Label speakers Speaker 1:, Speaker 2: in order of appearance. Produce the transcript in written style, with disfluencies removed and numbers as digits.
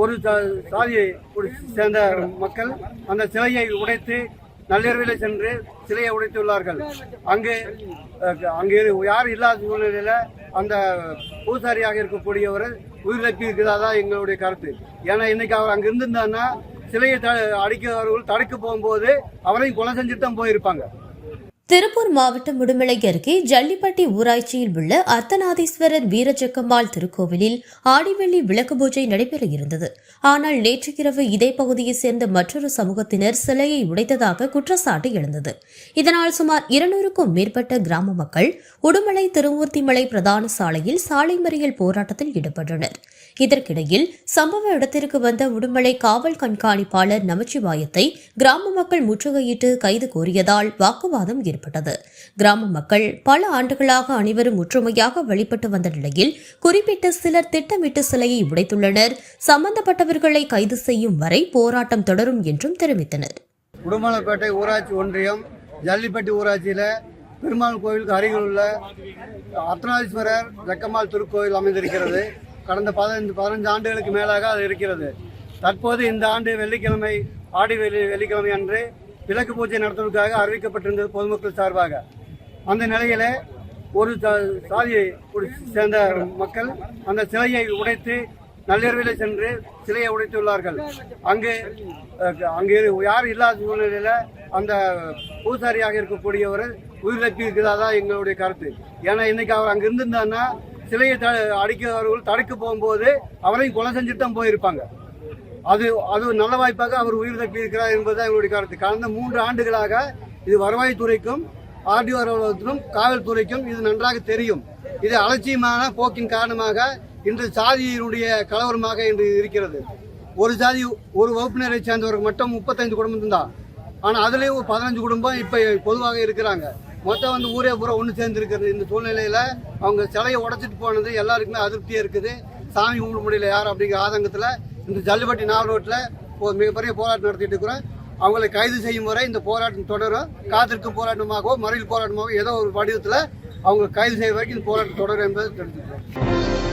Speaker 1: ஒரு சாதியை சேர்ந்த மக்கள் அந்த சிலையை உடைத்து நள்ளிரவில் சென்று சிலையை உடைத்துள்ளார்கள். அங்கு யாரும் இல்லாத சூழ்நிலையில் அந்த பூசாரியாக இருக்கக்கூடியவர் உயிரிழப்பு இருக்கிறதா எங்களுடைய கருத்து. ஏன்னா இன்னைக்கு அவர் அங்கே இருந்திருந்தாருன்னா சிலையை அடிக்கிறவர்கள் தடுக்க போகும்போது அவரையும் கொலை செஞ்சுட்டு தான் போயிருப்பாங்க.
Speaker 2: திருப்பூர் மாவட்டம் உடுமலை அருகே ஜல்லிப்பட்டி ஊராட்சியில் உள்ள அர்த்தநாதீஸ்வரர் வீரஜக்கம்மாள் திருக்கோவிலில் ஆடிவெள்ளி விளக்கு பூஜை நடைபெற இருந்தது. ஆனால் நேற்று இரவு இதே பகுதியைச் சேர்ந்த மற்றொரு சமூகத்தினர் சிலையை உடைத்ததாக குற்றச்சாட்டு எழுந்தது. இதனால் சுமார் 200க்கும் மேற்பட்ட கிராம மக்கள் உடுமலை திருமூர்த்திமலை பிரதான சாலையில் சாலை மறியல் போராட்டத்தில் ஈடுபட்டனர். இதற்கிடையில் சம்பவ இடத்திற்கு வந்த உடுமலை காவல் கண்காணிப்பாளர் நமச்சிவாயத்தை கிராம மக்கள் முற்றுகையிட்டு கைது கோரியதால் வாக்குவாதம் ஏற்பட்டது. கிராம மக்கள் பல ஆண்டுகளாக அனைவரும் ஒற்றுமையாக வழிபட்டு வந்த நிலையில் குறிப்பிட்ட சிலர் திட்டமிட்டு சிலையை உடைத்துள்ளனர். சம்பந்தப்பட்டவர்களை கைது செய்யும் வரை போராட்டம் தொடரும் என்றும் தெரிவித்தனர்.
Speaker 1: உடுமலைப்பேட்டை ஊராட்சி ஒன்றியம் ஜல்லிப்பட்டி ஊராட்சியில் பெருமாள் கோவிலுக்கு அருகில் உள்ள அர்த்தநாதீஸ்வரர் ஜக்கம்மாள் திருக்கோவில் அமைந்திருக்கிறது. கடந்த 15 ஆண்டுகளுக்கு மேலாக அது இருக்கிறது. தற்போது இந்த ஆண்டு வெள்ளிக்கிழமை ஆடி வெள்ளிக்கிழமை அன்று விளக்கு பூஜை நடத்துவதற்காக அறிவிக்கப்பட்டிருந்தது பொதுமக்கள் சார்பாக. அந்த நிலையில ஒரு சாதியை சேர்ந்த மக்கள் அந்த சிலையை உடைத்து நள்ளிரவில் சென்று சிலையை உடைத்துள்ளார்கள். அங்கு யாரும் இல்லாத சூழ்நிலையில் அந்த பூசாரியாக இருக்கக்கூடியவர் உயிரிழப்பு இருக்கிறதா எங்களுடைய கருத்து. ஏன்னா இன்னைக்கு அவர் அங்கே இருந்திருந்தாருன்னா சிலையை அடிக்கிறவர்கள் தடுக்க போகும்போது அவரையும் கொலை செஞ்சுட்டு தான் போயிருப்பாங்க. அது நல்ல வாய்ப்பாக அவர் உயிர் தப்பி இருக்கிறார் என்பதுதான் எங்களுடைய கருத்து. கடந்த 3 ஆண்டுகளாக இது வருவாய்த்துறைக்கும் ஆர்டிஓ அலுவலகத்திலும் காவல்துறைக்கும் இது நன்றாக தெரியும். இது அலட்சியமான போக்கின் காரணமாக இன்று சாதியினுடைய கலவரமாக இன்று இருக்கிறது. ஒரு சாதி ஒரு வகுப்பினரை சேர்ந்தவர்கள் மட்டும் 35 குடும்பம் தான். ஆனால் அதுலேயும் 15 குடும்பம் இப்போ பொதுவாக இருக்கிறாங்க. மொத்தம் ஊரே பூரா ஒன்று சேர்ந்து இருக்கிறது. இந்த சூழ்நிலையில் அவங்க சிலையை உடைச்சிட்டு போனது எல்லாருக்குமே அதிருப்தியாக இருக்குது. சாமி கும்பிட முடியல யார் அப்படிங்கிற ஆதங்கத்தில் இந்த ஜல்லிப்பட்டி நாவல் ரோட்டில் ஒரு மிகப்பெரிய போராட்டம் நடத்திட்டு இருக்கிறோம். அவங்களை கைது செய்யும் வரை இந்த போராட்டம் தொடரும். காத்திருக்கும் போராட்டமாகவோ மறியல் போராட்டமாகவோ ஏதோ ஒரு வடிவத்தில் அவங்க கைது செய்ய வரைக்கும் இந்த போராட்டம் தொடரும் என்பதை தெரிவித்துக்கிறோம்.